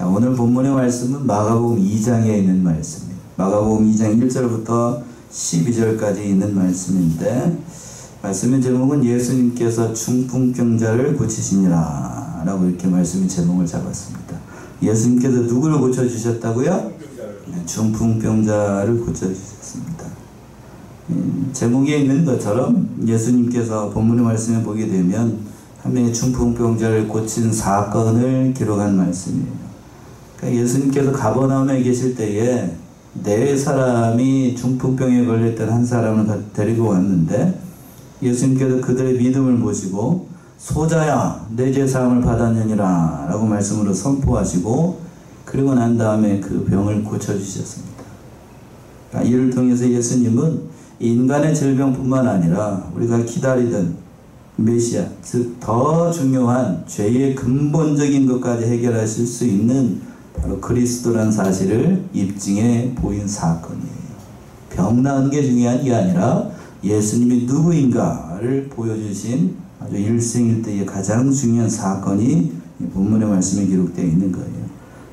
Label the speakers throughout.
Speaker 1: 자, 오늘 본문의 말씀은 마가복음 2장에 있는 말씀입니다. 마가복음 2장 1절부터 12절까지 있는 말씀인데, 말씀의 제목은 예수님께서 중풍병자를 고치시니라 라고 이렇게 말씀의 제목을 잡았습니다. 예수님께서 누구를 고쳐주셨다고요? 네, 중풍병자를 고쳐주셨습니다. 제목에 있는 것처럼 예수님께서 본문의 말씀에 보게 되면 한 명의 중풍병자를 고친 사건을 기록한 말씀이에요. 그러니까 예수님께서 가버나움에 계실 때에 네 사람이 중풍병에 걸렸던 한 사람을 데리고 왔는데, 예수님께서 그들의 믿음을 보시고 소자야 내 죄 사함을 받았느니라 라고 말씀으로 선포하시고, 그리고 난 다음에 그 병을 고쳐주셨습니다. 그러니까 이를 통해서 예수님은 인간의 질병뿐만 아니라 우리가 기다리던 메시아, 즉 더 중요한 죄의 근본적인 것까지 해결하실 수 있는 바로 그리스도란 사실을 입증해 보인 사건이에요. 병 나은 게 중요한 게 아니라 예수님이 누구인가를 보여주신 아주 일생일대의 가장 중요한 사건이 본문의 말씀에 기록되어 있는 거예요.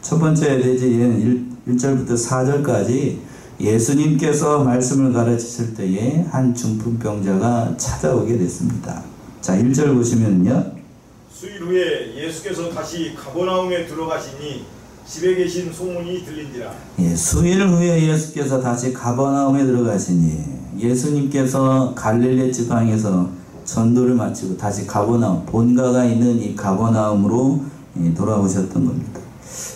Speaker 1: 첫 번째 대제에는 1절부터 4절까지 예수님께서 말씀을 가르치실 때에 한 중풍병자가 찾아오게 됐습니다. 자, 1절 보시면요.
Speaker 2: 수일 후에 예수께서 다시 가버나움에 들어가시니 집에 계신 소문이 들린지라.
Speaker 1: 예, 수일 후에 예수께서 다시 가버나움에 들어가시니, 예수님께서 갈릴리 지방에서 전도를 마치고 다시 가버나움, 본가가 있는 이 가버나움으로 돌아오셨던 겁니다.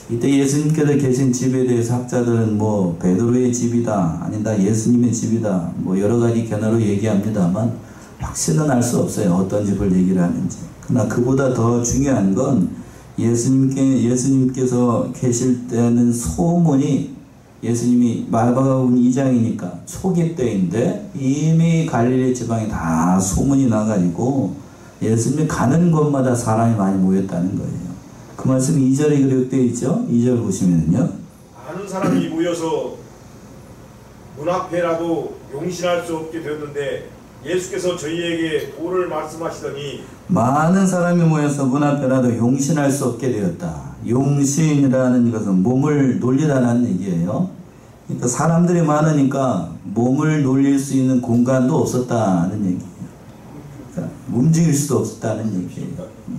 Speaker 1: 이때 예수님께서 계신 집에 대해서 학자들은 뭐 베드로의 집이다, 아니다 예수님의 집이다, 뭐 여러 가지 견해로 얘기합니다만 확실은 알 수 없어요. 어떤 집을 얘기를 하는지. 그러나 그보다 더 중요한 건 예수님께서 계실 때는 소문이, 예수님이 마가복음 2장이니까 초기 때인데 이미 갈릴리 지방에 다 소문이 나가지고 예수님이 가는 곳마다 사람이 많이 모였다는 거예요. 그 말씀이 2절에 기록되어 있죠. 2절 보시면요.
Speaker 2: 많은 사람이 모여서 문 앞에라도 용신할 수 없게 되었는데 예수께서 저희에게 도를 말씀하시더니, 많은
Speaker 1: 사람이 모여서 문 앞에라도 용신할 수 없게 되었다. 용신이라는 것은 몸을 놀리라는 얘기예요. 그러니까 사람들이 많으니까 몸을 놀릴 수 있는 공간도 없었다는 얘기예요. 그러니까 움직일 수도 없었다는 얘기예요. 예.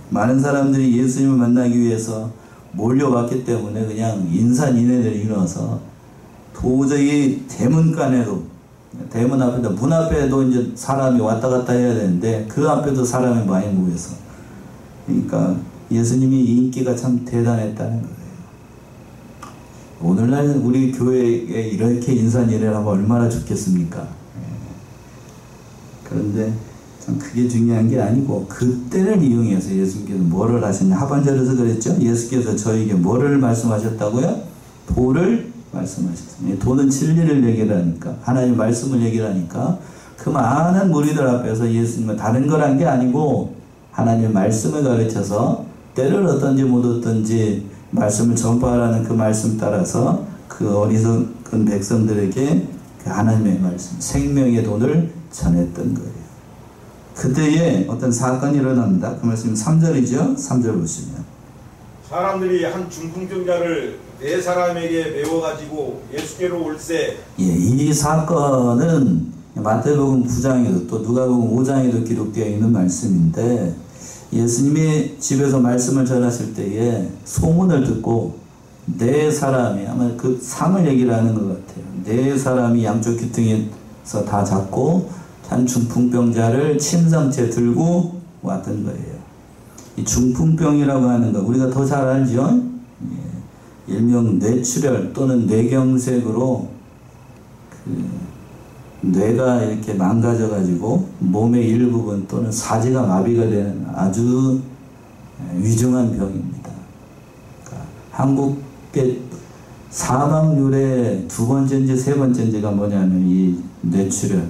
Speaker 1: 많은 사람들이 예수님을 만나기 위해서 몰려왔기 때문에 그냥 인산인해를 이뤄서 도저히 대문 앞에도, 문 앞에도 이제 사람이 왔다 갔다 해야 되는데 그 앞에도 사람이 많이 모여서, 그러니까 예수님이 인기가 참 대단했다는 거예요. 오늘날 우리 교회에 이렇게 인산인해를 하면 얼마나 좋겠습니까? 그런데 참 그게 중요한 게 아니고, 그때를 이용해서 예수님께서 뭐를 하셨냐. 하반절에서 그랬죠. 예수께서 저에게 뭐를 말씀하셨다고요? 도를 말씀하셨습니다. 도는 진리를 얘기하니까, 하나님의 말씀을 얘기하니까 그 많은 무리들 앞에서 예수님은 다른 걸 한 게 아니고 하나님의 말씀을 가르쳐서 때를 얻든지 못 얻든지 말씀을 전파하라는 그 말씀 따라서 그 어리석은 백성들에게 그 하나님의 말씀, 생명의 돈을 전했던 거예요. 그때에 어떤 사건이 일어납니다. 그 말씀은 3절이죠. 3절 보시면
Speaker 2: 사람들이 한 중풍병자를 네 사람에게 메워가지고 예수께로 올세.
Speaker 1: 예, 이 사건은 마태복음 9장에도 또 누가복음 5장에도 기록되어 있는 말씀인데, 예수님이 집에서 말씀을 전하실 때에 소문을 듣고 네 사람이, 아마 그 상을 얘기를 하는 것 같아요. 네 사람이 양쪽 귀퉁이에서 다 잡고 한 중풍병자를 침상째 들고 왔던 거예요. 이 중풍병이라고 하는 거 우리가 더 잘 알죠? 예, 일명 뇌출혈 또는 뇌경색으로 뇌가 이렇게 망가져 가지고 몸의 일부분 또는 사지가 마비가 되는 아주 위중한 병입니다. 그러니까 한국의 사망률의 두 번째인지 세 번째인지가 뭐냐면 이 뇌출혈,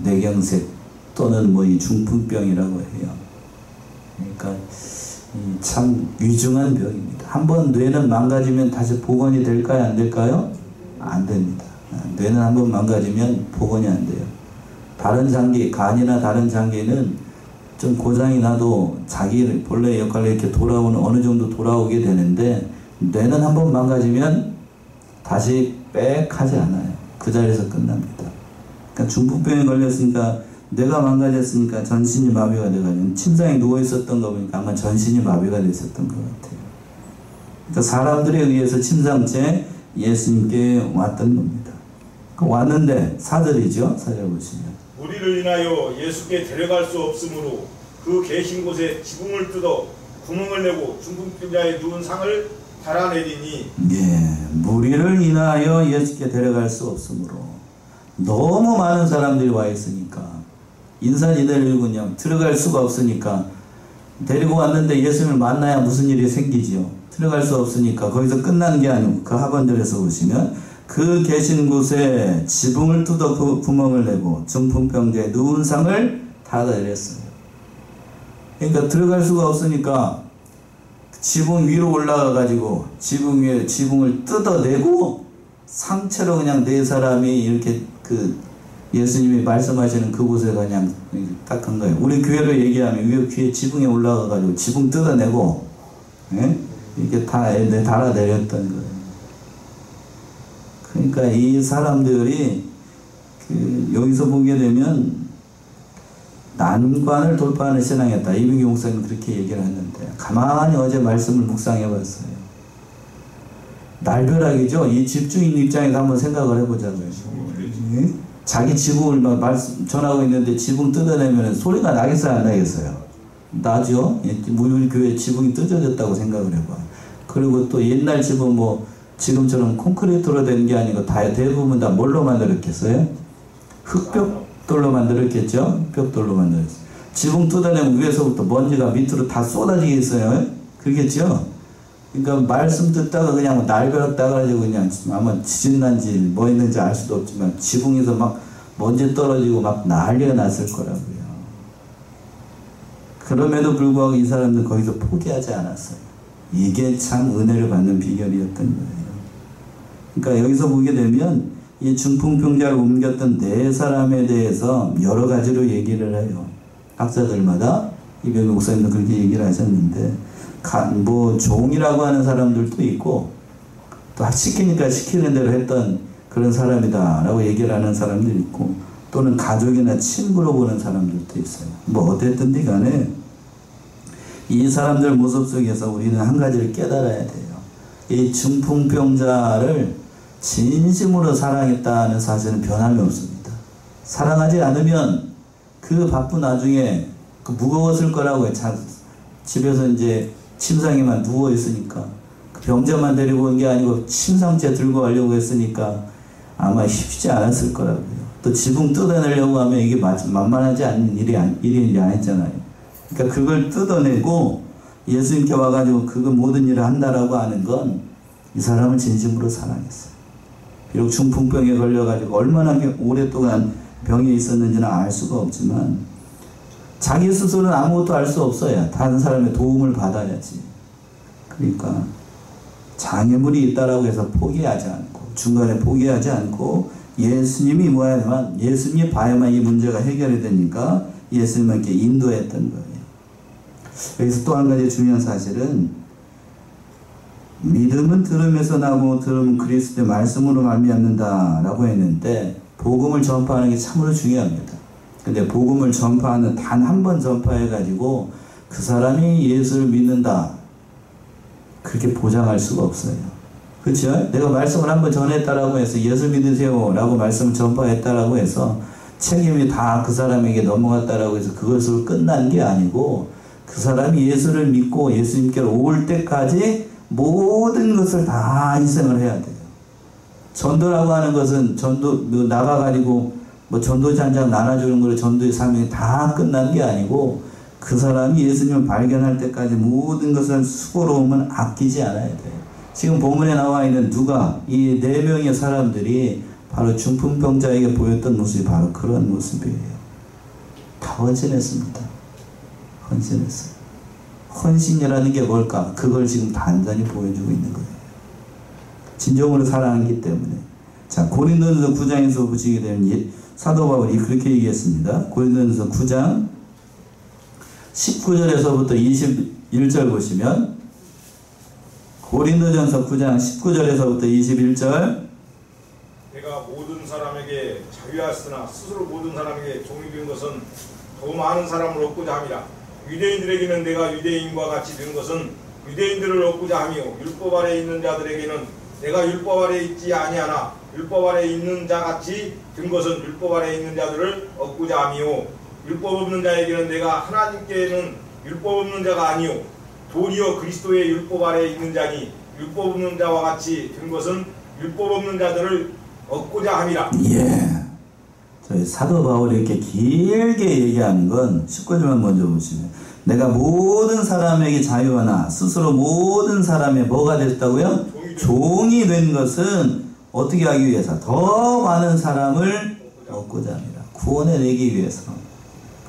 Speaker 1: 뇌경색 또는 뭐 이 중풍병이라고 해요. 그러니까 참 위중한 병입니다. 한번 뇌는 망가지면 다시 복원이 될까요? 안 될까요? 안 됩니다. 뇌는 한번 망가지면 복원이 안 돼요. 다른 장기, 간이나 다른 장기는 좀 고장이 나도 자기 본래 역할로 이렇게 돌아오는, 어느 정도 돌아오게 되는데, 뇌는 한번 망가지면 다시 빽 하지 않아요. 그 자리에서 끝납니다. 그러니까 중풍병에 걸렸으니까 뇌가 망가졌으니까 전신이 마비가 돼가지고 침상에 누워있었던 거 보니까 아마 전신이 마비가 됐었던 것 같아요. 그러니까 사람들에 의해서 침상째 예수님께 왔던 겁니다. 왔는데 사절이죠. 사절 보시면
Speaker 2: 우리를 인하여 예수께 데려갈 수 없으므로 그 계신 곳에 지붕을 뜯어 구멍을 내고 중풍병자의 누운 상을 달아내리니
Speaker 1: 예, 무리를 인하여 예수께 데려갈 수 없으므로 너무 많은 사람들이 와 있으니까 인산인해를 그냥 들어갈 수가 없으니까 데리고 왔는데 예수님을 만나야 무슨 일이 생기지요. 들어갈 수 없으니까 거기서 끝난 게 아니고 그 하반절에서 보시면 그 계신 곳에 지붕을 뜯어 구멍을 내고 중풍병자의 누운 상을 닫아내렸어요. 그러니까 들어갈 수가 없으니까 지붕 위로 올라가 가지고 지붕 위에 지붕을 뜯어내고 상체로 그냥 네 사람이 이렇게 그 예수님이 말씀하시는 그곳에 그냥 딱 한 거예요. 우리 교회로 얘기하면 위에 귀에 지붕에 올라가 가지고 지붕 뜯어내고 예? 이렇게 다 달아내렸던 거예요. 그러니까 이 사람들이 여기서 보게 되면 난관을 돌파하는 신앙이었다. 이민기 목사님 그렇게 얘기를 했는데 가만히 어제 말씀을 묵상해 봤어요. 날벼락이죠. 이 집주인 입장에서 한번 생각을 해보자고요. 자기 지붕을 막 전하고 있는데 지붕 뜯어내면 소리가 나겠어요, 안 나겠어요? 나죠. 우리 교회 지붕이 뜯어졌다고 생각을 해봐. 그리고 또 옛날 집은 뭐 지금처럼 콘크리트로 된 게 아니고 다 대부분 다 뭘로 만들었겠어요? 흙벽돌로 만들었겠죠? 흙벽돌로 만들었어요. 지붕 뜯어내면 위에서부터 먼지가 밑으로 다 쏟아지겠어요? 그러겠죠? 그러니까 말씀 듣다가 그냥 날벼락 따가지고 그냥 아마 지진 난지 뭐 있는지 알 수도 없지만 지붕에서 막 먼지 떨어지고 막 난리가 났을 거라고요. 그럼에도 불구하고 이 사람들 거기서 포기하지 않았어요. 이게 참 은혜를 받는 비결이었던 거예요. 그러니까 여기서 보게 되면 이 중풍병자를 옮겼던 네 사람에 대해서 여러 가지로 얘기를 해요. 학자들마다 이병희 목사님도 그렇게 얘기를 하셨는데 뭐 종이라고 하는 사람들도 있고 또 시키니까 시키는 대로 했던 그런 사람이다 라고 얘기를 하는 사람들이 있고 또는 가족이나 친구로 보는 사람들도 있어요. 뭐 어쨌든 간에 이 사람들 모습 속에서 우리는 한 가지를 깨달아야 돼요. 이 중풍병자를 진심으로 사랑했다는 사실은 변함이 없습니다. 사랑하지 않으면 그 바쁜 와중에 그 무거웠을 거라고요. 집에서 이제 침상에만 누워 있으니까 그 병자만 데리고 온 게 아니고 침상째 들고 가려고 했으니까 아마 쉽지 않았을 거라고요. 또 지붕 뜯어내려고 하면 이게 만만하지 않은 일이 아니잖아요. 그러니까 그걸 뜯어내고 예수님께 와가지고 그 모든 일을 한다라고 하는 건 이 사람을 진심으로 사랑했어요. 비록 중풍병에 걸려가지고 얼마나 오랫동안 병에 있었는지는 알 수가 없지만 자기 스스로는 아무것도 알 수 없어요. 다른 사람의 도움을 받아야지. 그러니까 장애물이 있다라고 해서 포기하지 않고 중간에 포기하지 않고 예수님이 뭐야만 예수님이 봐야만 이 문제가 해결이 되니까 예수님께 인도했던 거예요. 여기서 또 한 가지 중요한 사실은 믿음은 들음에서 나고 들음은 그리스도의 말씀으로 말미암는다 라고 했는데 복음을 전파하는 게 참으로 중요합니다. 근데 복음을 전파하는 단 한 번 전파해가지고 그 사람이 예수를 믿는다 그렇게 보장할 수가 없어요. 그렇죠? 내가 말씀을 한 번 전했다라고 해서 예수 믿으세요 라고 말씀을 전파했다라고 해서 책임이 다 그 사람에게 넘어갔다라고 해서 그것으로 끝난 게 아니고 그 사람이 예수를 믿고 예수님께로 올 때까지 모든 것을 다 희생을 해야 돼요. 전도라고 하는 것은 나가가지고 뭐 전도지 한 장 나눠주는 거로 전도의 사명이 다 끝난 게 아니고 그 사람이 예수님을 발견할 때까지 모든 것을 수고로움은 아끼지 않아야 돼요. 지금 본문에 나와 있는 누가 이 4명의 사람들이 바로 중풍병자에게 보였던 모습이 바로 그런 모습이에요. 다 헌신했습니다. 헌신했어요. 헌신이라는 게 뭘까? 그걸 지금 단단히 보여주고 있는 거예요. 진정으로 사랑하기 때문에. 자, 고린도전서 9장에서 보시게 되면 사도 바울이 그렇게 얘기했습니다. 고린도전서 9장 19절에서부터 21절 보시면 고린도전서 9장 19절에서부터 21절.
Speaker 2: 내가 모든 사람에게 자유하였으나 스스로 모든 사람에게 종이 된 것은 더 많은 사람을 얻고자 함이라. 유대인들에게는 내가 유대인과 같이 된 것은 유대인들을 얻고자 함이요 율법 아래 있는 자들에게는 내가 율법 아래 있지 아니하나 율법 아래 있는 자 같이 된 것은 율법 아래 있는 자들을 얻고자 함이요 율법 없는 자에게는 내가 하나님께는 율법 없는 자가 아니요 도리어 그리스도의 율법 아래 있는 자니 율법 없는 자와 같이 된 것은 율법 없는 자들을 얻고자 함이라.
Speaker 1: 예. 저희 사도 바울이 이렇게 길게 얘기하는 건 19절만 먼저 보시면 내가 모든 사람에게 자유하나 스스로 모든 사람의 뭐가 됐다고요? 종이 된 것은 어떻게 하기 위해서? 더 많은 사람을 얻고자 합니다. 구원해 내기 위해서.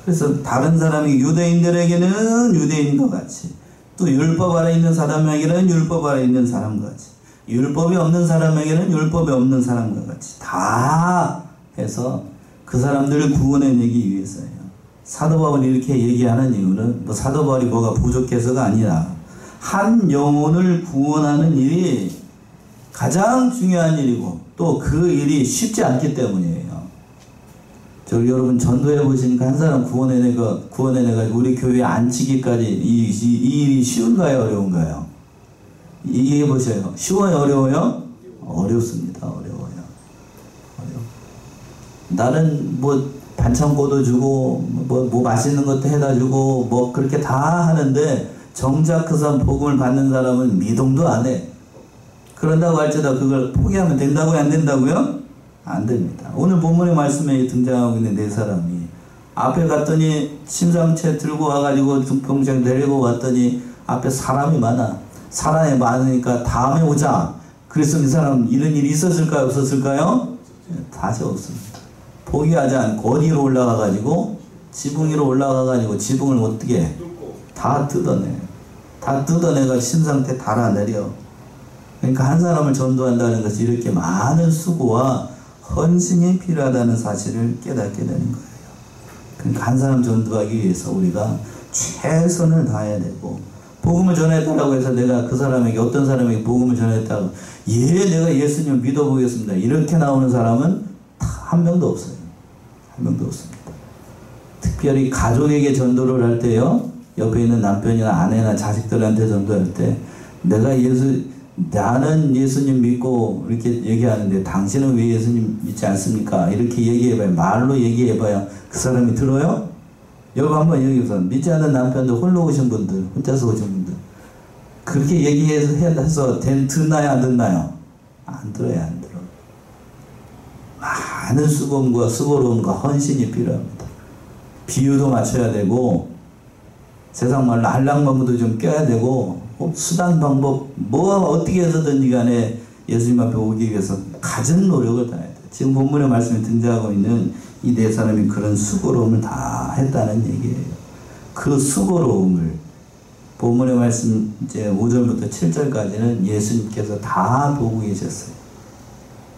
Speaker 1: 그래서 다른 사람이 유대인들에게는 유대인과 같이 또 율법 아래 있는 사람에게는 율법 아래 있는 사람과 같이 율법이 없는 사람에게는 율법이 없는 사람과 같이 다 해서 그 사람들을 구원해내기 위해서예요. 사도 바울이 이렇게 얘기하는 이유는 뭐 사도 바울이 뭐가 부족해서가 아니라 한 영혼을 구원하는 일이 가장 중요한 일이고 또 그 일이 쉽지 않기 때문이에요. 여러분 전도해 보시니까 한 사람 구원해내가지고 우리 교회에 앉히기까지 이 일이 쉬운가요? 어려운가요? 얘기해 보세요. 쉬워요? 어려워요? 어렵습니다. 어려워요. 나는 뭐 반찬고도 주고 뭐 맛있는 것도 해다 주고 뭐 그렇게 다 하는데 정작 그 사람 복음을 받는 사람은 미동도 안 해. 그런다고 할지라도 그걸 포기하면 된다고요? 안 된다고요? 안 됩니다. 오늘 본문의 말씀에 등장하고 있는 네 사람이 앞에 갔더니 침상채 들고 와가지고 중풍병 데리고 왔더니 앞에 사람이 많아. 사람이 많으니까 다음에 오자. 그래서 이 사람 이런 일이 있었을까요? 없었을까요? 다시 없습니다. 포기하지 않고 어디로 올라가가지고 지붕 위로 올라가가지고 지붕을 어떻게 해? 다 뜯어내. 다 뜯어내가 심상태 달아내려. 그러니까 한 사람을 전도한다는 것이 이렇게 많은 수고와 헌신이 필요하다는 사실을 깨닫게 되는 거예요. 그러니까 한 사람 전도하기 위해서 우리가 최선을 다해야 되고 복음을 전했다고 해서 내가 그 사람에게 어떤 사람에게 복음을 전했다고 내가 예수님을 믿어보겠습니다. 이렇게 나오는 사람은 한 명도 없어요. 한 명도 없습니다. 특별히 가족에게 전도를 할 때요. 옆에 있는 남편이나 아내나 자식들한테 전도할 때 나는 예수님 믿고 이렇게 얘기하는데 당신은 왜 예수님 믿지 않습니까? 이렇게 얘기해봐야 말로 얘기해봐야 그 사람이 들어요? 여러분 한번 얘기해서 믿지 않는 남편들 홀로 오신 분들 혼자서 오신 분들 그렇게 얘기해서 듣나요? 안 듣나요? 안 들어요. 안 들어. 많은 수고와 수고로움과 헌신이 필요합니다. 비유도 맞춰야 되고 세상 말로 알랑방구도 좀 껴야 되고 수단 방법 어떻게 해서든지 간에 예수님 앞에 오기 위해서 갖은 노력을 다해야 돼요. 지금 본문의 말씀에 등장하고 있는 이 네 사람이 그런 수고로움을 다 했다는 얘기예요. 그 수고로움을 본문의 말씀 이제 5절부터 7절까지는 예수님께서 다 보고 계셨어요.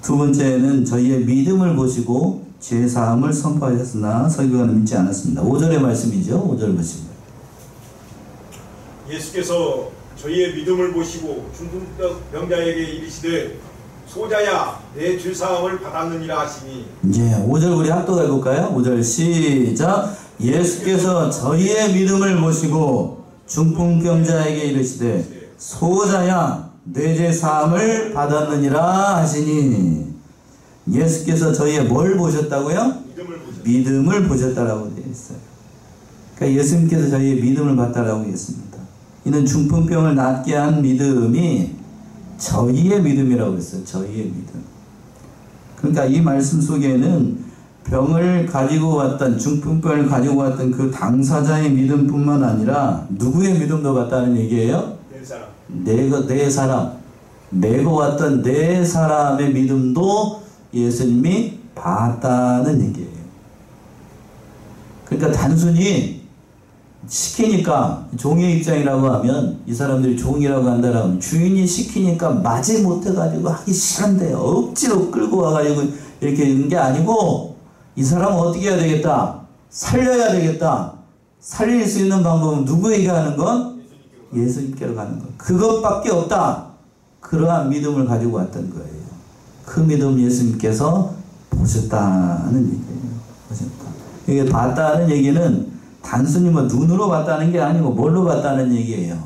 Speaker 1: 두 번째는 저희의 믿음을 보시고 죄사함을 선포하셨으나 서기관은 믿지 않았습니다. 5절의 말씀이죠. 5절 보시면
Speaker 2: 예수께서 저희의 믿음을 보시고 중풍병자에게 이르시되 소자야 내 죄사함을 받았느니라 하시니.
Speaker 1: 이제 5절 우리 합독해 볼까요? 5절 시작. 예수께서 저희의 믿음을 보시고 중풍병자에게 이르시되 소자야 내 죄사함을 받았느니라 하시니. 예수께서 저희의 뭘 보셨다고요? 믿음을 보셨다라고 되어 있어요. 그러니까 예수님께서 저희의 믿음을 봤다라고 했습니다. 이는 중풍병을 낫게 한 믿음이 저희의 믿음이라고 했어요. 저희의 믿음. 그러니까 이 말씀 속에는 병을 가지고 왔던 중풍병을 가지고 왔던 그 당사자의 믿음뿐만 아니라 누구의 믿음도 봤다는 얘기예요? 네 사람. 내고 왔던 네 사람의 믿음도 예수님이 봤다는 얘기예요. 그러니까 단순히 시키니까 종의 입장이라고 하면 이 사람들이 종이라고 한다라면 주인이 시키니까 마지 못해가지고 하기 싫은데 억지로 끌고 와가지고 이렇게 있는 게 아니고 이 사람은 어떻게 해야 되겠다? 살려야 되겠다. 살릴 수 있는 방법은 누구에게 하는 것? 예수님께로 가는 것. 그것밖에 없다. 그러한 믿음을 가지고 왔던 거예요. 그 믿음 예수님께서 보셨다는 얘기예요. 보셨다. 이게 봤다는 얘기는 단순히 뭐 눈으로 봤다는 게 아니고 뭘로 봤다는 얘기예요.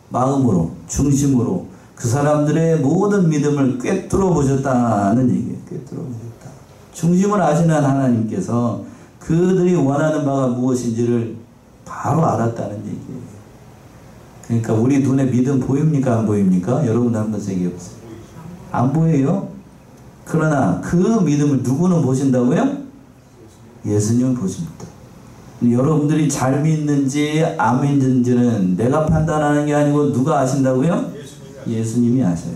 Speaker 1: 마음으로, 중심으로 그 사람들의 모든 믿음을 꿰뚫어 보셨다는 얘기예요. 꿰뚫어 보셨다. 중심을 아시는 하나님께서 그들이 원하는 바가 무엇인지를 바로 알았다는 얘기예요. 그러니까 우리 눈에 믿음 보입니까? 안 보입니까? 여러분 한번 얘기해보세요. 안 보여요? 그러나 그 믿음을 누구는 보신다고요? 예수님은 보십니다. 여러분들이 잘 믿는지 안 믿는지는 내가 판단하는 게 아니고 누가 아신다고요? 예수님이 아셔요.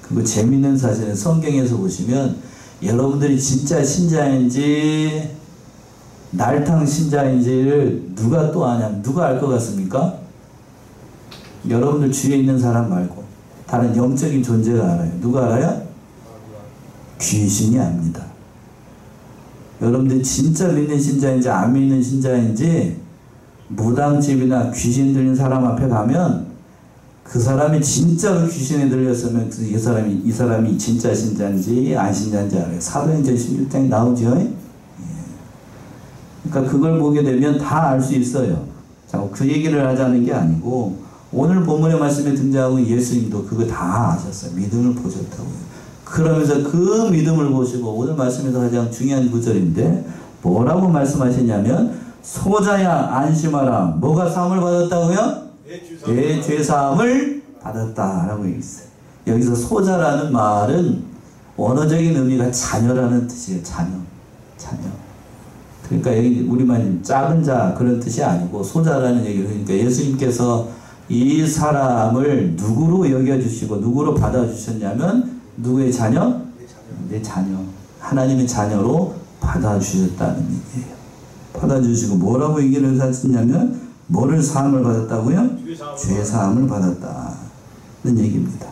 Speaker 1: 그리고 재밌는 사실은 성경에서 보시면 여러분들이 진짜 신자인지 날탕 신자인지를 누가 또 아냐? 누가 알 것 같습니까? 여러분들 주위에 있는 사람 말고 다른 영적인 존재가 알아요. 누가 알아요? 귀신이 압니다. 여러분들이 진짜 믿는 신자인지 안 믿는 신자인지 무당집이나 귀신 들린 사람 앞에 가면 그 사람이 진짜로 귀신에 들렸으면 이 사람이 진짜 신자인지 안 신자인지 알아요. 사도행전 16장에 나오죠. 예. 그러니까 그걸 보게 되면 다 알 수 있어요. 자, 그 얘기를 하자는 게 아니고 오늘 본문의 말씀에 등장하고 예수님도 그거 다 아셨어요. 믿음을 보셨다고요. 그러면서 그 믿음을 보시고 오늘 말씀에서 가장 중요한 구절인데 뭐라고 말씀하시냐면 소자야 안심하라. 뭐가 사함을 받았다고요? 내 죄사함을 받았다라고 얘기했어요. 여기서 소자라는 말은 원어적인 의미가 자녀라는 뜻이에요. 자녀. 그러니까 여기 우리말 작은 자 그런 뜻이 아니고 소자라는 얘기를 그러니까 예수님께서 이 사람을 누구로 여겨주시고 누구로 받아주셨냐면 누구의 자녀? 내 자녀. 하나님의 자녀로 받아주셨다는 얘기예요. 받아주시고 뭐라고 얘기를 하셨냐면 뭐를 사함을 받았다고요? 죄사함을 받았다는 얘기입니다.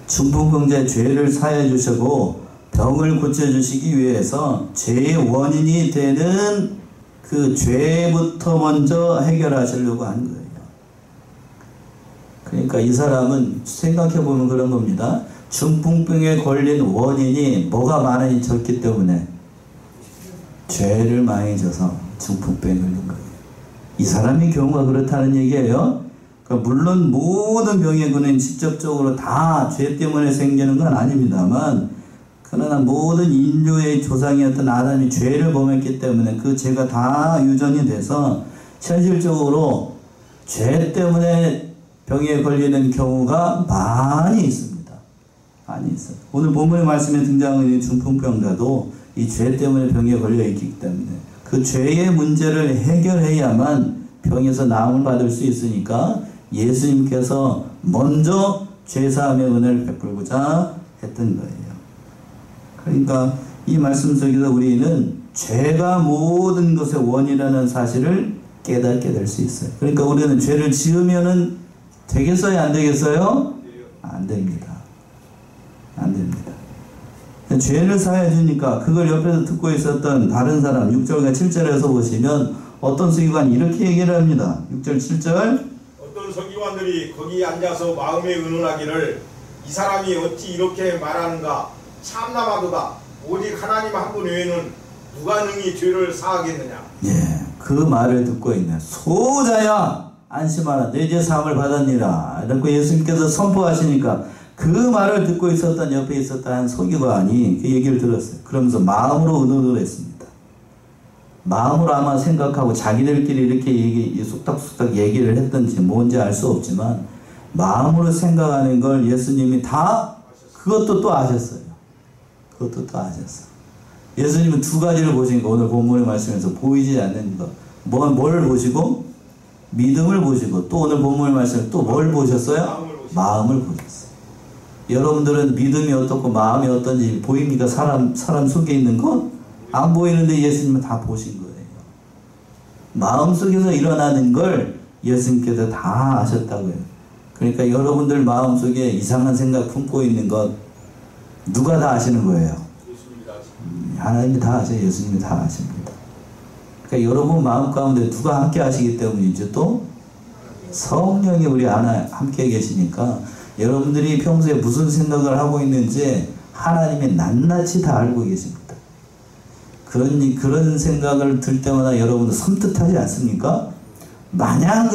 Speaker 1: 중풍병자의 죄를 사해 주시고 병을 고쳐주시기 위해서 죄의 원인이 되는 그 죄부터 먼저 해결하시려고 한 거예요. 그러니까 이 사람은 생각해보면 그런 겁니다. 중풍병에 걸린 원인이 뭐가 많이 졌기 때문에 죄를 많이 져서 중풍병에 걸린 거예요. 이 사람의 경우가 그렇다는 얘기예요. 그러니까 물론 모든 병의 근원은 직접적으로 다 죄 때문에 생기는 건 아닙니다만 그러나 모든 인류의 조상이었던 아담이 죄를 범했기 때문에 그 죄가 다 유전이 돼서 현실적으로 죄 때문에 병에 걸리는 경우가 많이 있습니다. 많이 있어요. 오늘 본문의 말씀에 등장하는 중풍병자도 이 죄 때문에 병에 걸려 있기 때문에 그 죄의 문제를 해결해야만 병에서 나음을 받을 수 있으니까 예수님께서 먼저 죄사함의 은혜를 베풀고자 했던 거예요. 그러니까 이 말씀 속에서 우리는 죄가 모든 것의 원이라는 사실을 깨닫게 될 수 있어요. 그러니까 우리는 죄를 지으면은 되겠어요? 안 되겠어요? 안 됩니다. 안 됩니다. 죄를 사해 주니까 그걸 옆에서 듣고 있었던 다른 사람 6절과 7절에서 보시면 어떤 서기관이 이렇게 얘기를 합니다. 6절 7절
Speaker 2: 어떤 서기관들이 거기 앉아서 마음에 의논하기를 이 사람이 어찌 이렇게 말하는가 참나마도다. 오직 하나님 한 분 외에는 누가 능히 죄를 사하겠느냐.
Speaker 1: 예, 그 말을 듣고 있네. 소자야 안심하라 내 죄 사함을 받았니라. 이렇게 예수님께서 선포하시니까 그 말을 듣고 있었던 옆에 있었던 서기관이 그 얘기를 들었어요. 그러면서 마음으로 의논을 했습니다. 마음으로 아마 생각하고 자기들끼리 이렇게 쑥닥쑥닥 얘기를 했던지 뭔지 알 수 없지만 마음으로 생각하는 걸 예수님이 다 그것도 또 아셨어요. 그것도 또 아셨어요. 예수님은 두 가지를 보시니까 오늘 본문의 말씀에서 보이지 않는 것. 뭘 보시고? 믿음을 보시고 또 오늘 본문의 말씀에 또 뭘 보셨어요? 마음을 보셨어요. 여러분들은 믿음이 어떻고 마음이 어떤지 보입니까? 사람 속에 있는 것? 안 보이는데 예수님은 다 보신 거예요. 마음속에서 일어나는 걸 예수님께서 다 아셨다고요. 그러니까 여러분들 마음속에 이상한 생각 품고 있는 것 누가 다 아시는 거예요? 하나님이 다 아셔요. 예수님이 다 아십니다. 그러니까 여러분 마음 가운데 누가 함께 하시기 때문이죠. 또 성령이 우리 안에 함께 계시니까 여러분들이 평소에 무슨 생각을 하고 있는지 하나님이 낱낱이 다 알고 계십니다. 그런 생각을 들 때마다 여러분들 섬뜩하지 않습니까? 마냥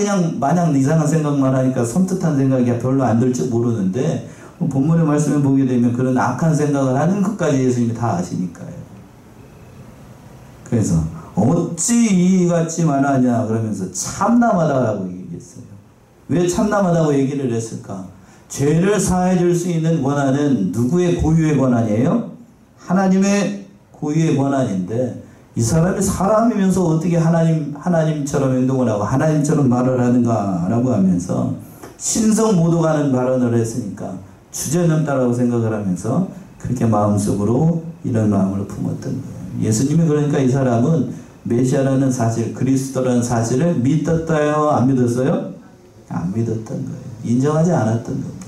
Speaker 1: 이상한 생각만 하니까 섬뜩한 생각이 별로 안 들지 모르는데, 본문의 말씀을 보게 되면 그런 악한 생각을 하는 것까지 예수님이 다 아시니까요. 그래서 어찌 이같이 말하냐 그러면서 참남하다라고 얘기했어요. 왜 참남하다고 얘기를 했을까? 죄를 사해 줄 수 있는 권한은 누구의 고유의 권한이에요? 하나님의 고유의 권한인데, 이 사람이 사람이면서 어떻게 하나님처럼 행동을 하고 하나님처럼 말을 하는가라고 하면서 신성 모독하는 발언을 했으니까 주저넘다라고 생각을 하면서 그렇게 마음속으로 이런 마음을 품었던 거예요. 예수님이 그러니까 이 사람은 메시아라는 사실, 그리스도라는 사실을 믿었다요? 안 믿었어요? 안 믿었던 거예요. 인정하지 않았던 겁니다.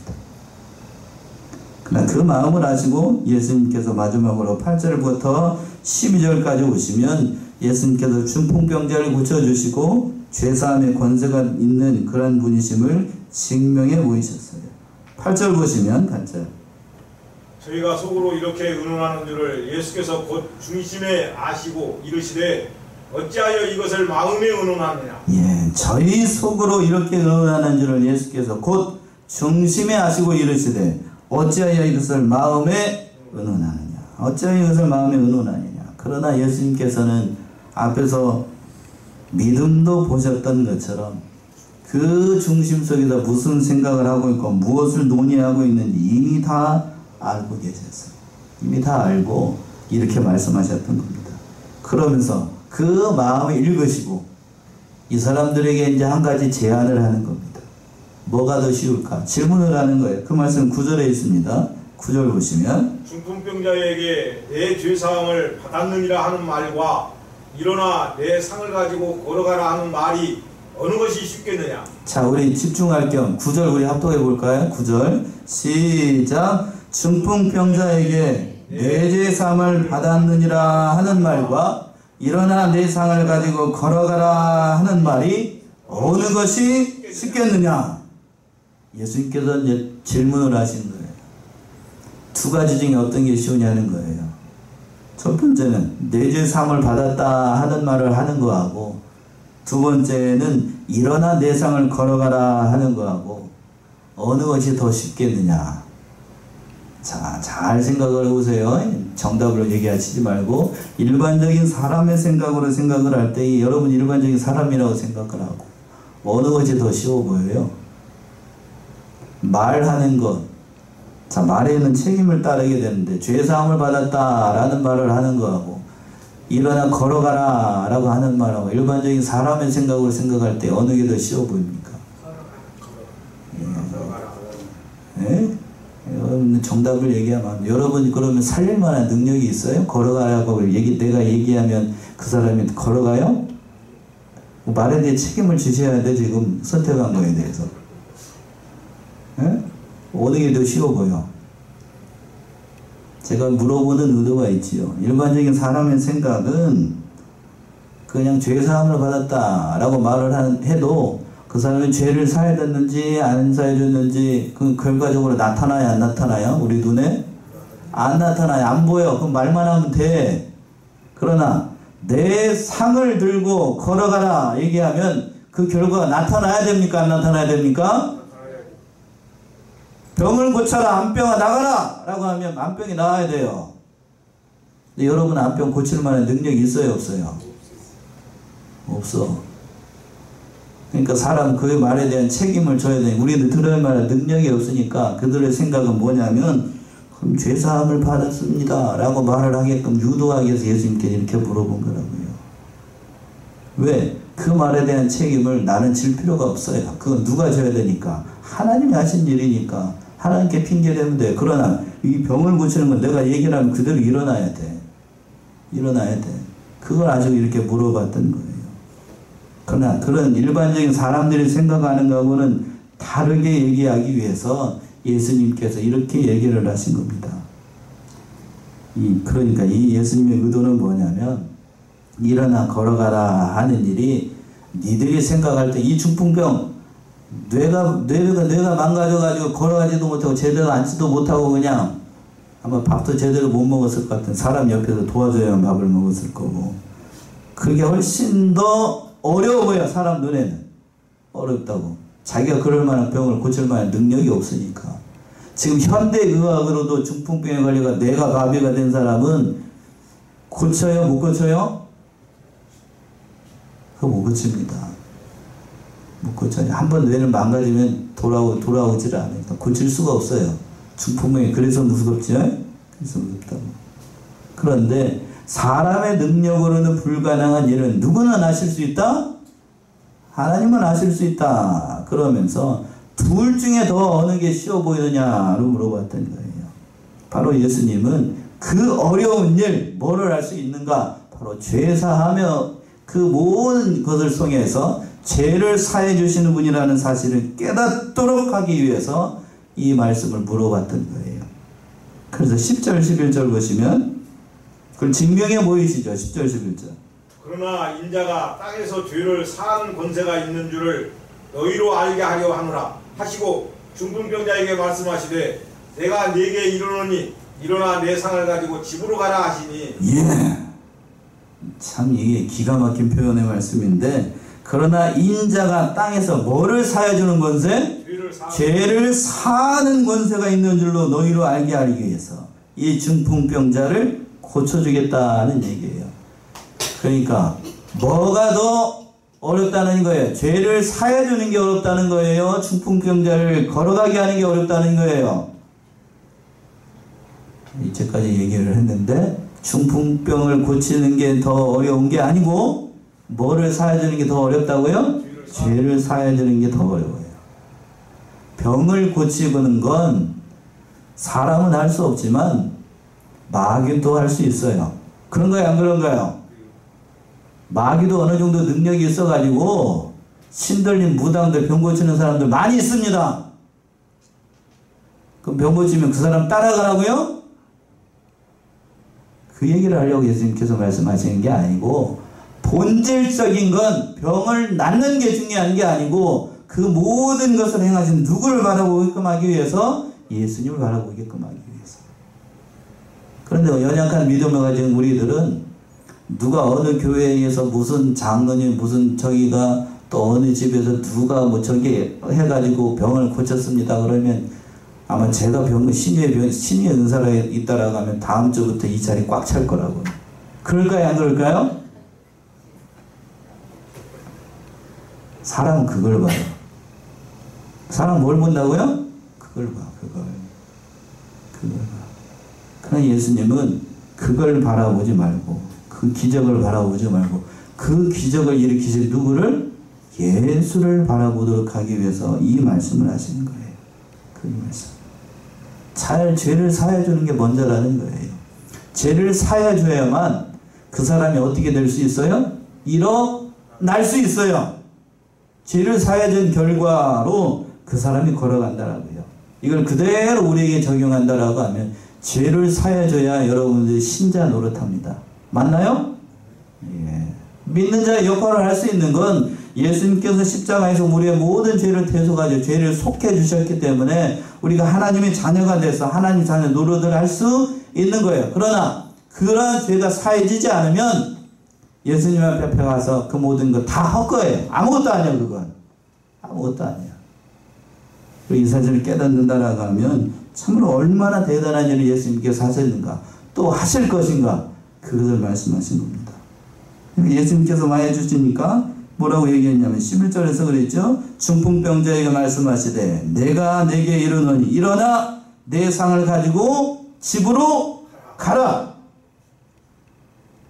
Speaker 1: 그러나 그 마음을 아시고 예수님께서 마지막으로 8절부터 12절까지 오시면 예수님께서 중풍병자를 고쳐주시고 죄사함의 권세가 있는 그런 분이심을 증명해 보이셨어요. 8절 보시면 8절.
Speaker 2: 저희가 속으로 이렇게 의논하는 줄을 예수께서 곧 중심에 아시고 이르시되 어찌하여 이것을 마음에 의논하느냐.
Speaker 1: 예, 저희 속으로 이렇게 의논하는 줄을 예수께서 곧 중심에 아시고 이르시되 어찌하여 이것을 마음에 의논하느냐. 어찌하여 이것을 마음에 의논하느냐. 그러나 예수님께서는 앞에서 믿음도 보셨던 것처럼 그 중심 속에서 무슨 생각을 하고 있고 무엇을 논의하고 있는지 이미 다 알고 계셨어요. 이미 다 알고 이렇게 말씀하셨던 겁니다. 그러면서 그 마음을 읽으시고 이 사람들에게 이제 한 가지 제안을 하는 겁니다. 뭐가 더 쉬울까? 질문을 하는 거예요. 그 말씀 9절에 있습니다. 9절 보시면
Speaker 2: 중풍병자에게 내 죄사함을 받았느니라 하는 말과 일어나 내 상을 가지고 걸어가라 하는 말이 어느 것이 쉽겠느냐.
Speaker 1: 자, 우리 집중할 겸 9절 우리 합독해 볼까요? 9절 시작. 중풍병자에게 내 죄사함을 받았느니라 하는 말과 일어나 내 상을 가지고 걸어가라 하는 말이 어느 것이 쉽겠느냐. 예수님께서 이제 질문을 하신 거예요. 두 가지 중에 어떤 게 쉬우냐는 거예요. 첫 번째는 내 죄사함을 받았다 하는 말을 하는 거하고, 두 번째는 일어나 내 상을 걸어가라 하는 거하고 어느 것이 더 쉽겠느냐. 자, 잘 생각을 해보세요. 정답을 얘기하시지 말고 일반적인 사람의 생각으로 생각을 할 때 여러분 일반적인 사람이라고 생각을 하고 어느 것이 더 쉬워 보여요? 말하는 것. 자, 말에는 책임을 따르게 되는데 죄사함을 받았다라는 말을 하는 거하고 일어나 걸어가라 라고 하는 말하고 일반적인 사람의 생각으로 생각할 때 어느 게 더 쉬워 보입니까? 예? 여러분 정답을 얘기하면 여러분이 그러면 살릴 만한 능력이 있어요? 걸어가라고 내가 얘기하면 그 사람이 걸어가요? 말에 대해 책임을 지셔야 돼. 지금 선택한 거에 대해서. 예? 어느 게 더 쉬워 보여? 제가 물어보는 의도가 있지요. 일반적인 사람의 생각은 그냥 죄사함을 받았다라고 말을 해도 그 사람이 죄를 사해줬는지 안 사해줬는지 그 결과적으로 나타나요 안 나타나요? 우리 눈에? 안 나타나요. 안 보여. 그럼 말만 하면 돼. 그러나 내 상을 들고 걸어가라 얘기하면 그 결과가 나타나야 됩니까? 안 나타나야 됩니까? 병을 고쳐라. 안병아 나가라 라고 하면 안병이 나와야 돼요. 근데 여러분 안병 고칠 만한 능력이 있어요 없어요? 없어. 그러니까 사람 그 말에 대한 책임을 져야 돼. 우리는 들을 만한 능력이 없으니까 그들의 생각은 뭐냐면 그럼 죄사함을 받았습니다 라고 말을 하게끔 유도하기 위해서 예수님께 이렇게 물어본 거라고요. 왜? 그 말에 대한 책임을 나는 질 필요가 없어요. 그건 누가 져야 되니까? 하나님이 하신 일이니까 하나님께 핑계대면 돼. 그러나 이 병을 고치는 건 내가 얘기를 하면 그대로 일어나야 돼. 일어나야 돼. 그걸 아주 이렇게 물어봤던 거예요. 그러나 그런 일반적인 사람들이 생각하는 거하고는 다르게 얘기하기 위해서 예수님께서 이렇게 얘기를 하신 겁니다. 그러니까 이 예수님의 의도는 뭐냐면 일어나 걸어가라 하는 일이 니들이 생각할 때 이 중풍병 뇌가 망가져가지고 걸어가지도 못하고 제대로 앉지도 못하고 그냥 아마 밥도 제대로 못 먹었을 것 같은 사람 옆에서 도와줘야 밥을 먹었을 거고 그게 훨씬 더 어려워 보여. 사람 눈에는 어렵다고. 자기가 그럴 만한 병을 고칠 만한 능력이 없으니까. 지금 현대의학으로도 중풍병에 걸려가 뇌가 마비가 된 사람은 고쳐요? 못 고쳐요? 그거 못 고칩니다. 못 고쳐요. 한번 뇌를 망가지면 돌아오질 않아요. 고칠 수가 없어요. 중풍병이 그래서 무섭죠? 그래서 무섭다고. 그런데 사람의 능력으로는 불가능한 일은 누구는 하실 수 있다? 하나님은 하실 수 있다. 그러면서 둘 중에 더 어느 게 쉬워 보이느냐로 물어봤던 거예요. 바로 예수님은 그 어려운 일, 뭐를 할 수 있는가? 바로 죄사하며 그 모든 것을 통해서 죄를 사해 주시는 분이라는 사실을 깨닫도록 하기 위해서 이 말씀을 물어봤던 거예요. 그래서 10절, 11절 보시면 그걸 증명해 보이시죠? 10절, 11절.
Speaker 2: 그러나 인자가 땅에서 죄를 사하는 권세가 있는 줄을 너희로 알게 하려 하노라 하시고 중풍병자에게 말씀하시되 내가 네게 이르노니 일어나 내 상을 가지고 집으로 가라 하시니.
Speaker 1: 예. 참 이게 기가 막힌 표현의 말씀인데 그러나 인자가 땅에서 뭐를 사해주는 권세? 죄를 사하는 권세가 있는 줄로 너희로 알게 하기 위해서 이 중풍병자를 고쳐주겠다는 얘기예요. 그러니까 뭐가 더 어렵다는 거예요? 죄를 사해주는 게 어렵다는 거예요? 중풍병자를 걸어가게 하는 게 어렵다는 거예요? 이제까지 얘기를 했는데 중풍병을 고치는 게 더 어려운 게 아니고 뭐를 사해주는 게 더 어렵다고요? 죄를 사해주는 게 더 어려워요. 병을 고치는 건 사람은 할 수 없지만 마귀도 할 수 있어요. 그런가요? 안 그런가요? 마귀도 어느 정도 능력이 있어가지고 신들린 무당들 병 고치는 사람들 많이 있습니다. 그럼 병 고치면 그 사람 따라가라고요? 그 얘기를 하려고 예수님께서 말씀하시는 게 아니고 본질적인 건 병을 낫는 게 중요한 게 아니고 그 모든 것을 행하신 누구를 바라보게끔 하기 위해서? 예수님을 바라보게끔 하기 위해서. 그런데 연약한 믿음을 가진 우리들은 누가 어느 교회에서 무슨 장로님 무슨 저기가 또 어느 집에서 누가 뭐 저기 해가지고 병을 고쳤습니다 그러면 아마 제가 신의 은사가 있다라고 하면 다음 주부터 이 자리 꽉 찰 거라고. 그럴까요? 안 그럴까요? 사람은 그걸 봐요. 사람 뭘 본다고요? 그걸 봐. 그걸 봐. 그러나 예수님은 그걸 바라보지 말고 그 기적을 바라보지 말고 그 기적을 일으키실 누구를? 예수를 바라보도록 하기 위해서 이 말씀을 하시는 거예요. 그 말씀. 잘 죄를 사해주는 게 먼저라는 거예요. 죄를 사해줘야만 그 사람이 어떻게 될 수 있어요? 일어날 수 있어요. 죄를 사해준 결과로 그 사람이 걸어간다라고요. 이걸 그대로 우리에게 적용한다라고 하면 죄를 사해줘야 여러분들이 신자 노릇합니다. 맞나요? 예. 믿는 자의 역할을 할 수 있는 건 예수님께서 십자가에서 우리의 모든 죄를 대속하여 죄를 속해 주셨기 때문에 우리가 하나님의 자녀가 돼서 하나님 자녀 노릇을 할 수 있는 거예요. 그러나 그러한 죄가 사해지지 않으면 예수님 앞에 가서 그 모든 거 다 헛거예요. 아무것도 아니야 그건. 아무것도 아니야. 이 사실을 깨닫는다라고 하면 참으로 얼마나 대단한 일을 예수님께서 하셨는가 또 하실 것인가 그것을 말씀하신 겁니다. 예수님께서 많이 해주시니까 뭐라고 얘기했냐면 11절에서 그랬죠. 중풍병자에게 말씀하시되 내가 내게 이르노니 일어나 내 상을 가지고 집으로 가라.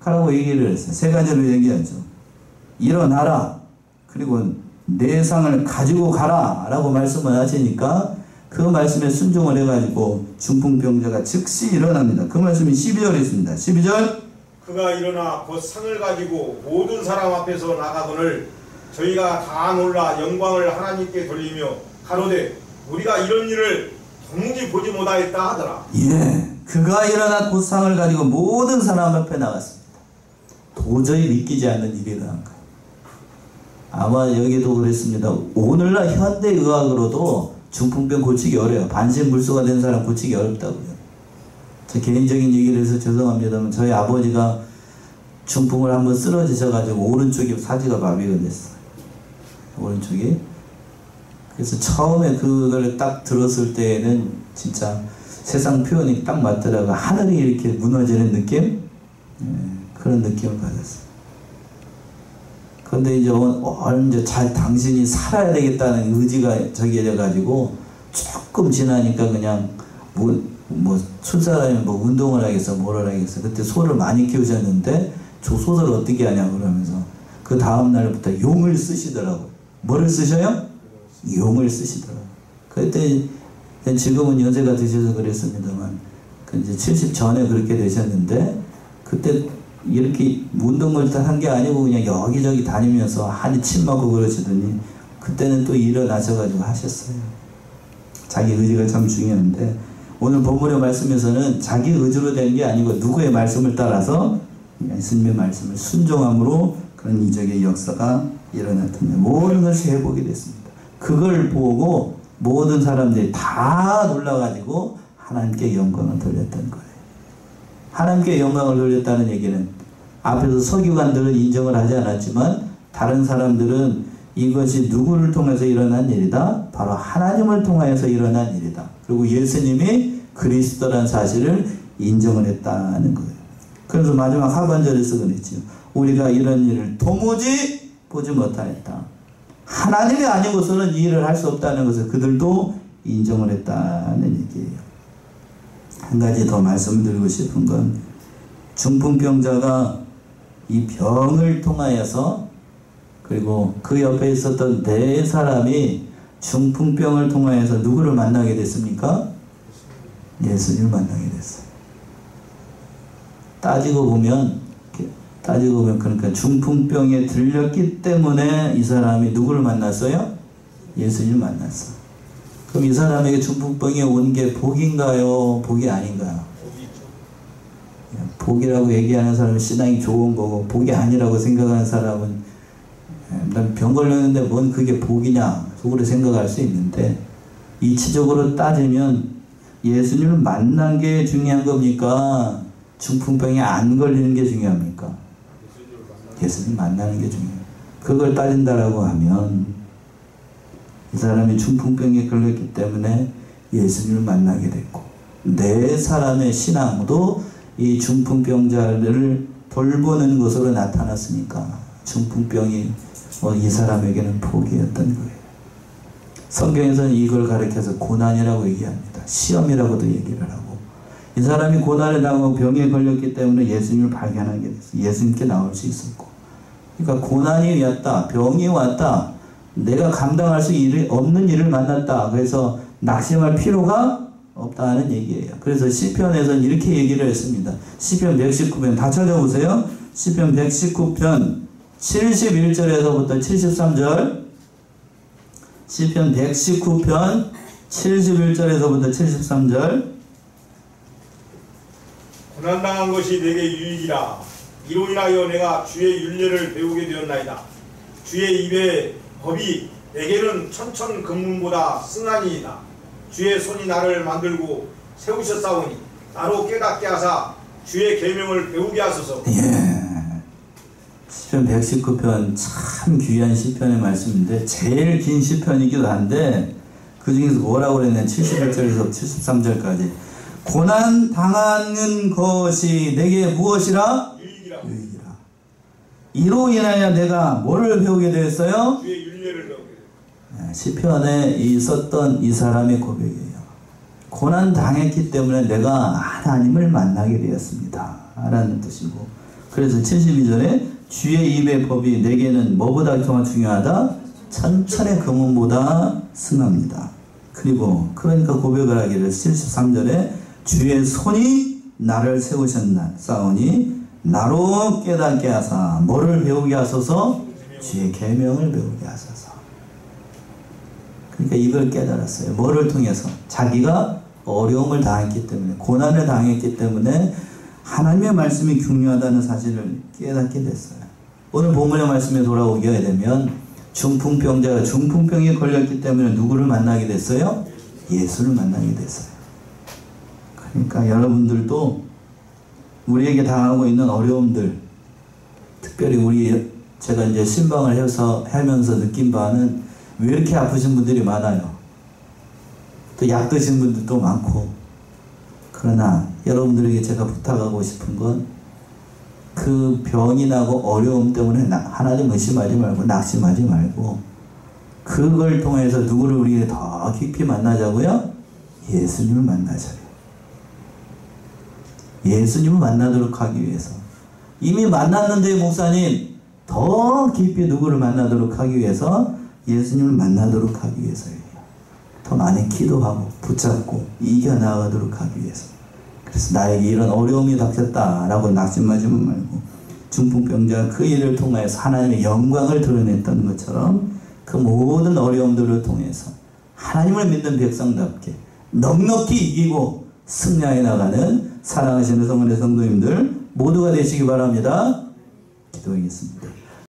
Speaker 1: 가라고 얘기를 했어요. 세 가지로 얘기하죠. 일어나라. 그리고 내 상을 가지고 가라 라고 말씀을 하시니까 그 말씀에 순종을 해가지고 중풍병자가 즉시 일어납니다. 그 말씀이 12절에 있습니다. 12절
Speaker 2: 그가 일어나 곧 상을 가지고 모든 사람 앞에서 나가거늘 저희가 다 놀라 영광을 하나님께 돌리며 가로되 우리가 이런 일을 도무지 보지 못하였다 하더라.
Speaker 1: 예, 그가 일어나 곧 상을 가지고 모든 사람 앞에 나갔습니다. 도저히 믿기지 않는 일이라는 거예요. 아마 여기도 그랬습니다. 오늘날 현대의학으로도 중풍병 고치기 어려워요. 반신불수가 된 사람 고치기 어렵다고요. 제 개인적인 얘기를 해서 죄송합니다만 저희 아버지가 중풍을 한번 쓰러지셔가지고 오른쪽이 사지가 마비가 됐어요. 오른쪽이. 그래서 처음에 그걸 딱 들었을 때에는 진짜 세상 표현이 딱 맞더라고요. 하늘이 이렇게 무너지는 느낌? 그런 느낌을 받았어요. 근데 이제 당신이 살아야 되겠다는 의지가 저기 돼가지고 조금 지나니까 그냥 춘사람이 운동을 하겠어, 뭐를 하겠어. 그때 소를 많이 키우셨는데 저 소를 어떻게 하냐고 그러면서 그 다음 날부터 용을 쓰시더라고요. 뭐를 쓰셔요? 용을 쓰시더라고요. 그때 지금은 연세가 드셔서 그랬습니다만 이제 70 전에 그렇게 되셨는데 그때 이렇게 운동을 한 게 아니고 그냥 여기저기 다니면서 한이 침 맞고 그러시더니 그때는 또 일어나셔가지고 하셨어요. 자기 의지가 참 중요한데 오늘 본문의 말씀에서는 자기 의지로 되는 게 아니고 누구의 말씀을 따라서 예수님의 말씀을 순종함으로 그런 이적의 역사가 일어났던 모든 것이 회복이 됐습니다. 그걸 보고 모든 사람들이 다 놀라가지고 하나님께 영광을 돌렸던 거예요. 하나님께 영광을 돌렸다는 얘기는 앞에서 서기관들은 인정을 하지 않았지만 다른 사람들은 이것이 누구를 통해서 일어난 일이다? 바로 하나님을 통하여서 일어난 일이다. 그리고 예수님이 그리스도라는 사실을 인정을 했다는 거예요. 그래서 마지막 하반절에서 그랬죠. 우리가 이런 일을 도무지 보지 못하였다. 하나님이 아니고서는 이 일을 할 수 없다는 것을 그들도 인정을 했다는 얘기예요. 한 가지 더 말씀드리고 싶은 건 중풍병자가 이 병을 통하여서 그리고 그 옆에 있었던 네 사람이 중풍병을 통하여서 누구를 만나게 됐습니까? 예수님을 만나게 됐어요. 따지고 보면 그러니까 중풍병에 들렸기 때문에 이 사람이 누구를 만났어요? 예수님을 만났어. 그럼 이 사람에게 중풍병이 온 게 복인가요? 복이 아닌가요? 복이라고 얘기하는 사람은 신앙이 좋은 거고 복이 아니라고 생각하는 사람은 난 병 걸렸는데 뭔 그게 복이냐 속으로 생각할 수 있는데 이치적으로 따지면 예수님을 만난 게 중요한 겁니까? 중풍병에 안 걸리는 게 중요합니까? 예수님 만나는 게 중요해요. 그걸 따진다라고 하면 이 사람이 중풍병에 걸렸기 때문에 예수님을 만나게 됐고 네 사람의 신앙도 이 중풍병자를 돌보는 것으로 나타났으니까 중풍병이 이 사람에게는 복이었던 거예요. 성경에서는 이걸 가리켜서 고난이라고 얘기합니다. 시험이라고도 얘기를 하고 이 사람이 고난을 당하고 병에 걸렸기 때문에 예수님을 발견하게 됐어요. 예수님께 나올 수 있었고 그러니까 고난이 왔다. 병이 왔다. 내가 감당할 수 없는 일을 만났다. 그래서 낙심할 필요가 없다는 얘기예요. 그래서 시편에서는 이렇게 얘기를 했습니다. 시편 119편 다 찾아보세요. 시편 119편 71절에서부터 73절 시편 119편 71절에서부터 73절
Speaker 2: 고난당한 것이 내게 유익이라. 이로 인하여 내가 주의 율례를 배우게 되었나이다. 주의 입의 법이 내게는 천천금문보다 승하니이다. 주의 손이 나를 만들고 세우셨사오니 나로 깨닫게 하사 주의 계명을 배우게 하소서.
Speaker 1: 예. 시편 119편 참 귀한 시편의 말씀인데 제일 긴 시편이기도 한데 그 중에서 뭐라고 그랬냐면 71절에서 73절까지 고난 당하는 것이 내게 무엇이라? 유익이라. 이로 인하여 내가 뭐를 배우게 되었어요?
Speaker 2: 주의 율례를 배우게 되었어요.
Speaker 1: 시편에 있었던 이 사람의 고백이에요. 고난 당했기 때문에 내가 하나님을 만나게 되었습니다. 라는 뜻이고 그래서 72절에 주의 입의 법이 내게는 뭐보다 더 중요하다? 천천의 금은보다 승합니다. 그러니까 고백을 하기를 73절에 주의 손이 나를 세우셨사오니 나로 깨닫게 하사 뭐를 배우게 하소서? 주의 계명을 배우게 하소서. 그러니까 이걸 깨달았어요. 뭐를 통해서? 자기가 어려움을 당했기 때문에 고난을 당했기 때문에 하나님의 말씀이 중요하다는 사실을 깨닫게 됐어요. 오늘 본문의 말씀에 돌아오게 되면 중풍병자가 중풍병에 걸렸기 때문에 누구를 만나게 됐어요? 예수를 만나게 됐어요. 그러니까 여러분들도 우리에게 당하고 있는 어려움들, 특별히 제가 이제 신방을 해서 하면서 느낀 바는 왜 이렇게 아프신 분들이 많아요. 또 약 드신 분들도 많고. 그러나 여러분들에게 제가 부탁하고 싶은 건 그 병이 나고 어려움 때문에 하나님 의심하지 말고 낙심하지 말고 그걸 통해서 누구를 우리가 더 깊이 만나자고요? 예수님을 만나자요. 예수님을 만나도록 하기 위해서. 이미 만났는데 목사님 더 깊이 누구를 만나도록 하기 위해서 예수님을 만나도록 하기 위해서예요. 더 많이 기도하고 붙잡고 이겨나가도록 하기 위해서. 그래서 나에게 이런 어려움이 닥쳤다라고 낙심하지 말고 중풍병자가 그 일을 통해서 하나님의 영광을 드러냈던 것처럼 그 모든 어려움들을 통해서 하나님을 믿는 백성답게 넉넉히 이기고 승리해 나가는 사랑하시는 성원의 성도님들 모두가 되시기 바랍니다. 기도하겠습니다.